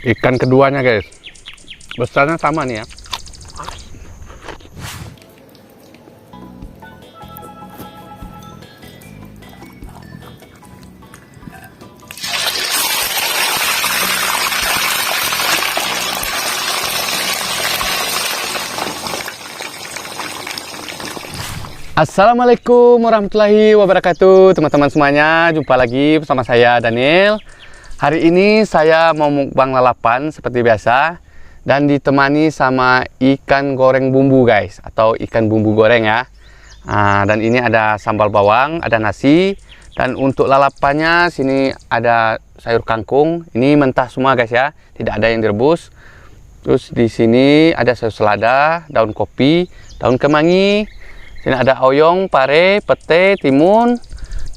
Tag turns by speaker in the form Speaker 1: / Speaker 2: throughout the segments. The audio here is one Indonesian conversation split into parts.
Speaker 1: Ikan keduanya guys, besarnya sama nih ya. Assalamualaikum warahmatullahi wabarakatuh teman-teman semuanya. Jumpa lagi bersama saya Daniel. Hari ini saya mau mukbang lalapan seperti biasa, dan ditemani sama ikan goreng bumbu guys, atau ikan bumbu goreng ya. Dan ini ada sambal bawang, ada nasi, dan untuk lalapannya sini ada sayur kangkung. Ini mentah semua guys ya, tidak ada yang direbus. Terus di sini ada sayur selada, daun kopi, daun kemangi. Sini ada oyong, pare, pete, timun.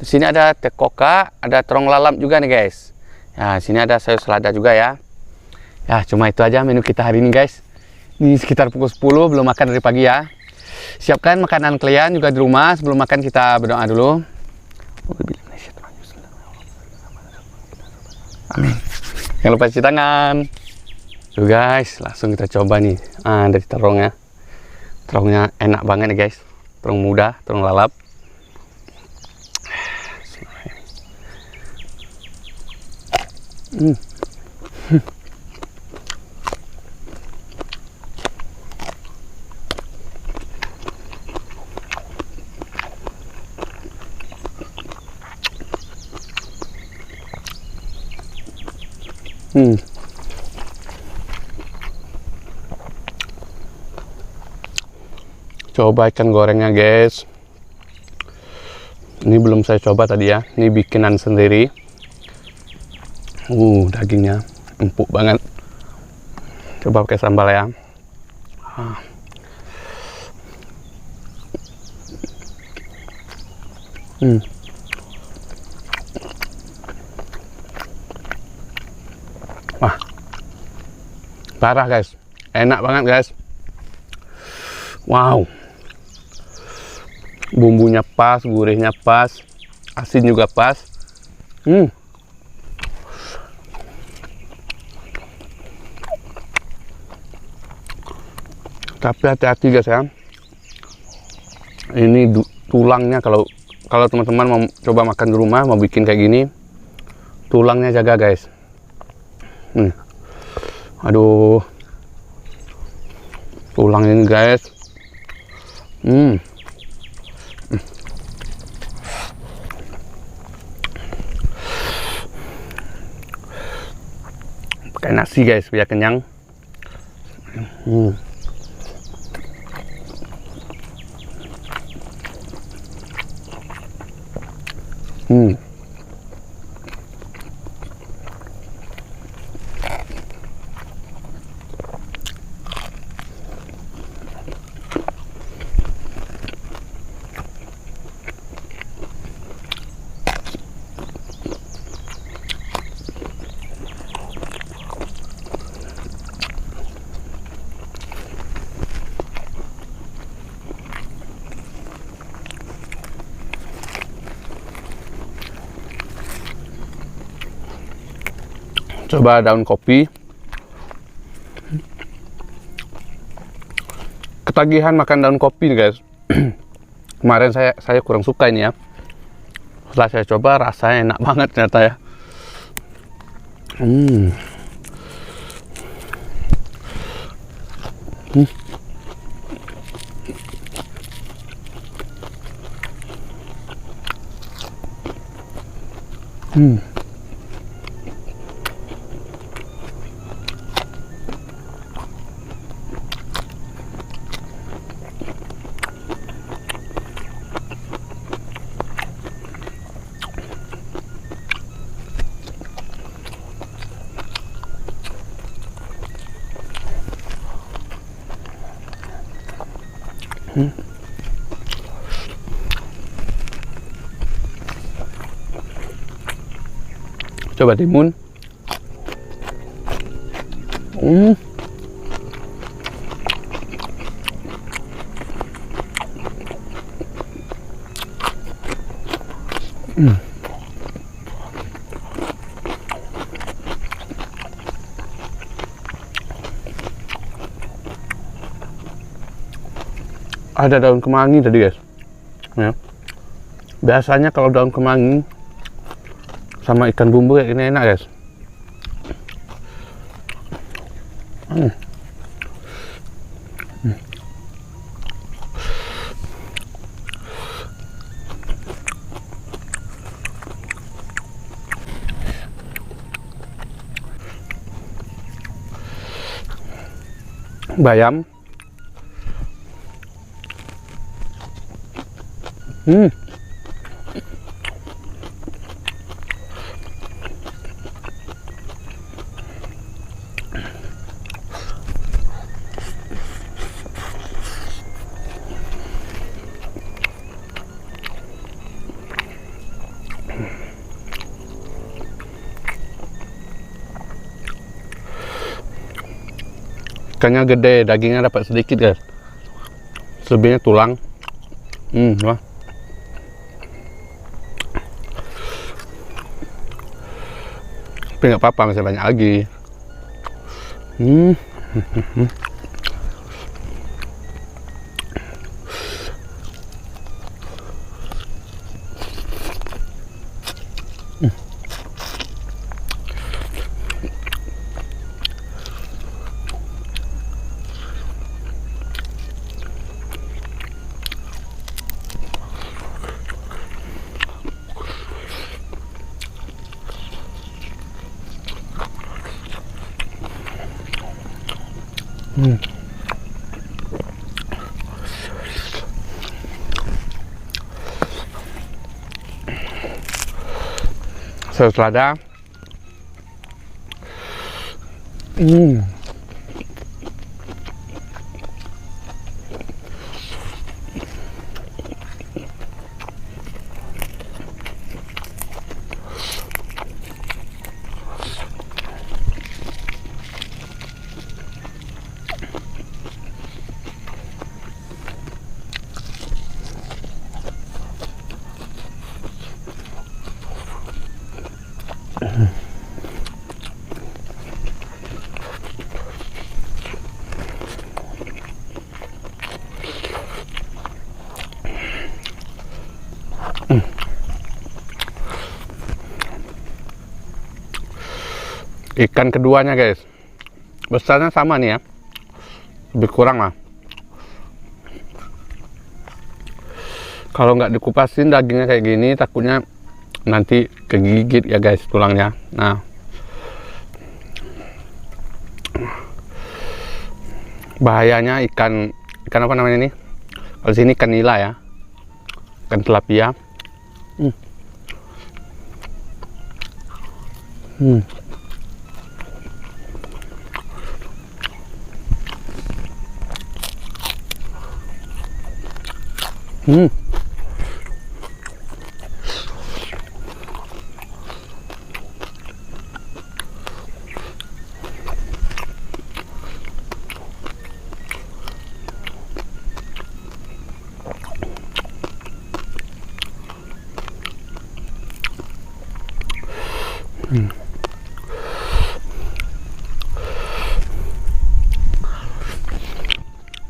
Speaker 1: Di sini ada tekoka, ada terong lalap juga nih guys. Ya, sini ada sayur selada juga ya. Ya, cuma itu aja menu kita hari ini guys. Ini sekitar pukul 10, belum makan dari pagi ya. Siapkan makanan kalian juga di rumah. Sebelum makan kita berdoa dulu. Amin. Jangan lupa cuci tangan. Tuh guys, langsung kita coba nih. Dari terongnya. Terongnya enak banget nih guys. Terong muda, terong lalap. Coba ikan gorengnya guys. Ini belum saya coba tadi ya. Ini bikinan sendiri. Dagingnya empuk banget. Coba pakai sambal ya. Wah, parah guys. Enak banget guys. Wow. Bumbunya pas, gurihnya pas, asin juga pas. Tapi hati-hati guys ya. Ini tulangnya, kalau teman-teman mau coba makan di rumah, mau bikin kayak gini, tulangnya jaga guys. Aduh, tulang ini guys. Pakai nasi guys biar kenyang. Coba daun kopi. Ketagihan makan daun kopi nih guys. Kemarin saya kurang suka ini ya. Setelah saya coba, rasanya enak banget ternyata ya. Coba timun. ada daun kemangi tadi guys ya. Biasanya kalau daun kemangi sama ikan bumbu kayak gini enak guys. Bayam. Ikannya gede, dagingnya dapat sedikit guys. Selebihnya tulang. Wah. Tapi nggak apa-apa, masih banyak lagi. Saus lada. Ikan keduanya guys, besarnya sama nih ya, lebih kurang lah. Kalau nggak dikupasin dagingnya kayak gini, takutnya nanti kegigit ya guys tulangnya. Nah, bahayanya ikan apa namanya ini? Kalau sini ikan nila ya, ikan tilapia.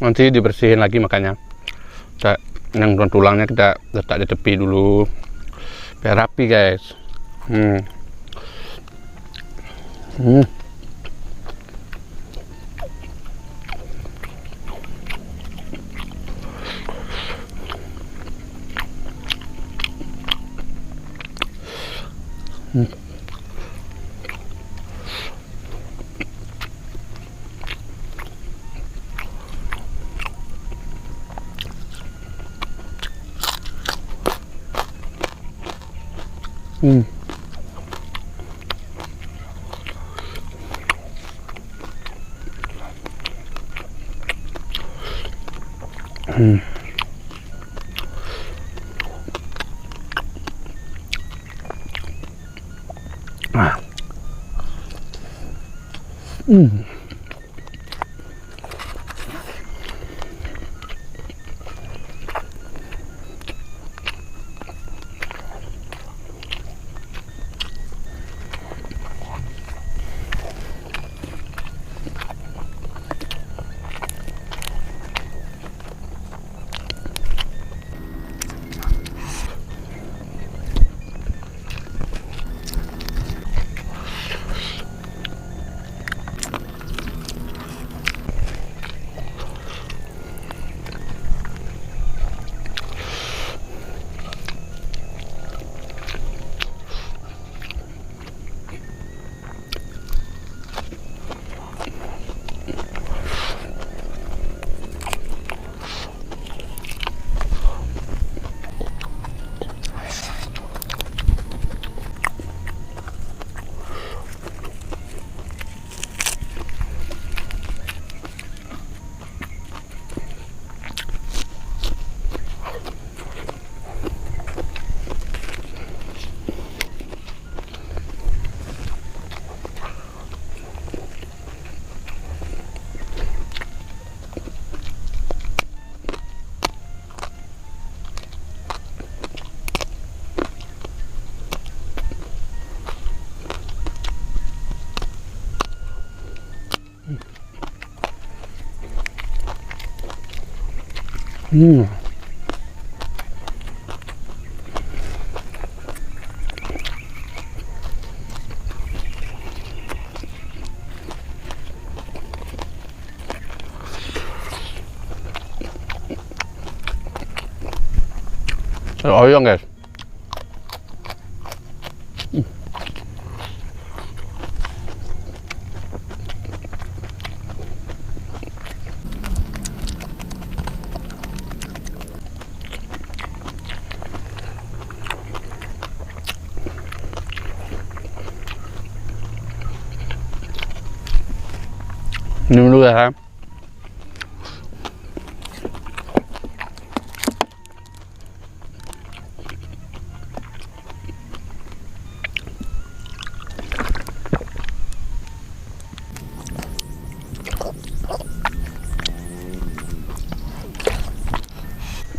Speaker 1: Nanti dibersihin lagi, makanya yang tulangnya kita letak di tepi dulu biar rapi guys. Hmm. Oyong guys. Minum dulu ya.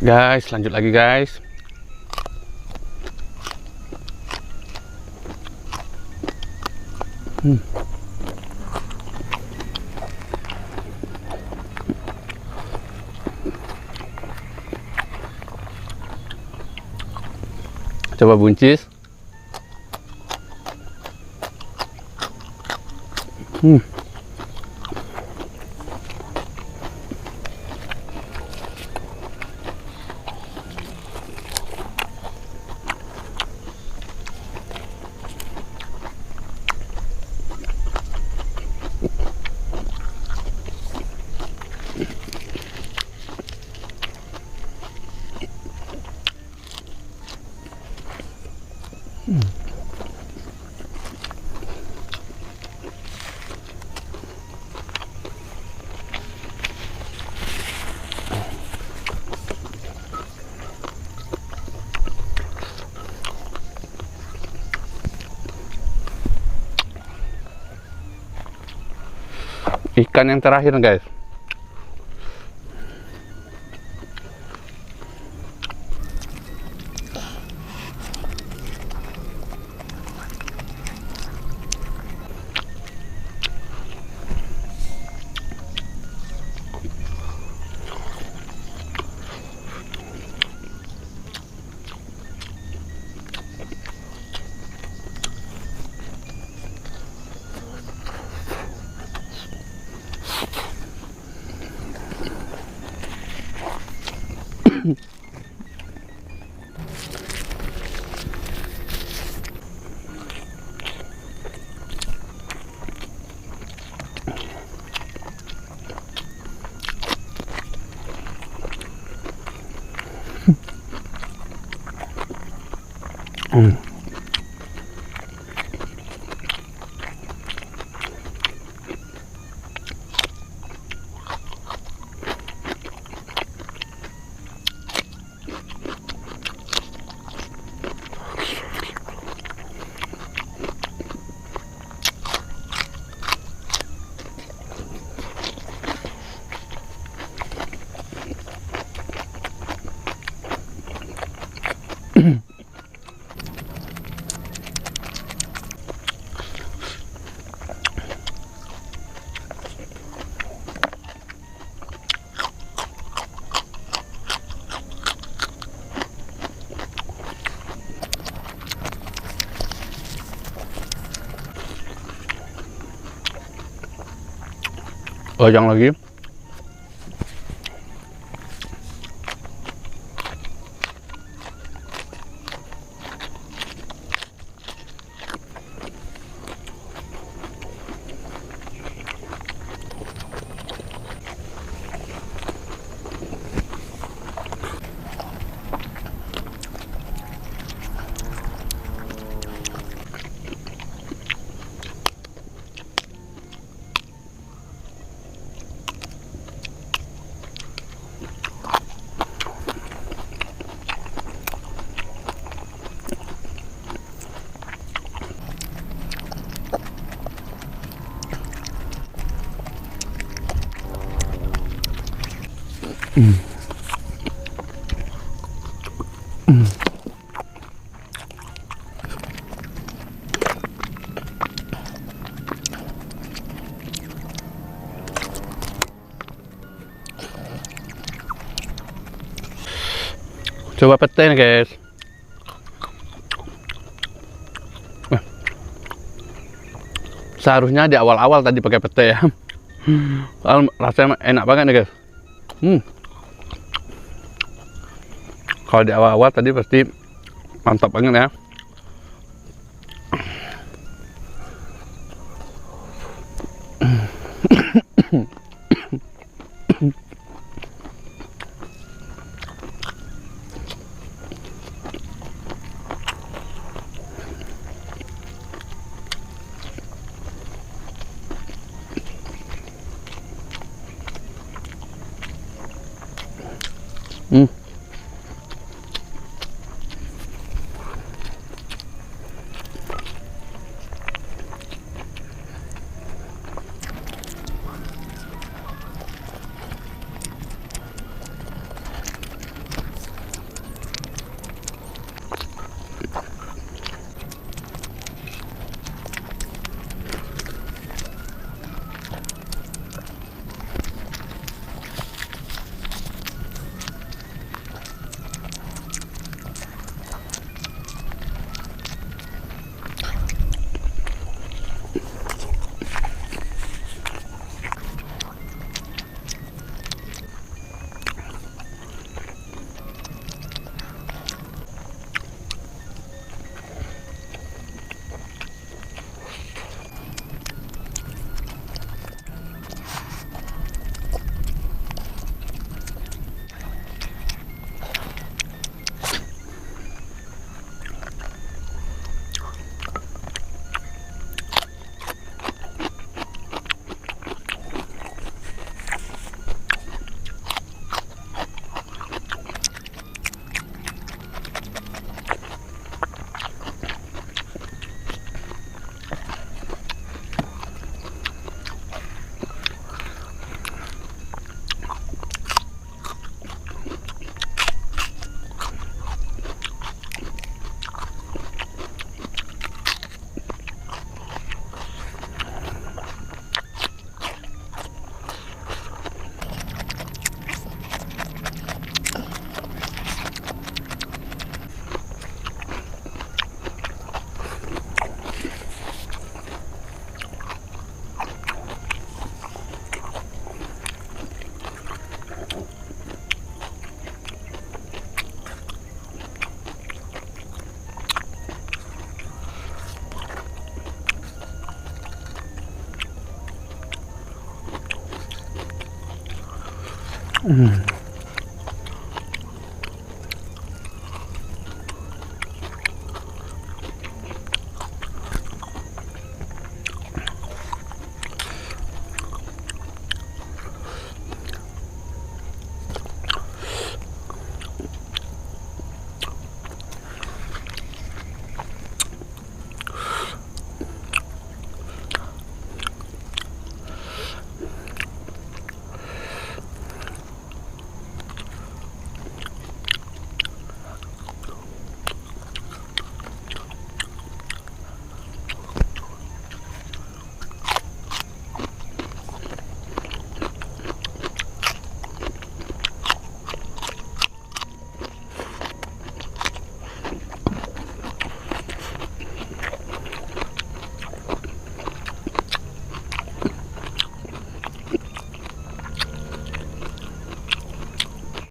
Speaker 1: Guys, lanjut lagi guys. Coba buncis. Ikan yang terakhir guys. Goyang lagi. Coba pete nih guys. Seharusnya di awal-awal tadi pakai pete ya. Rasanya enak banget nih guys. Kalau di awal-awal tadi pasti mantap banget ya.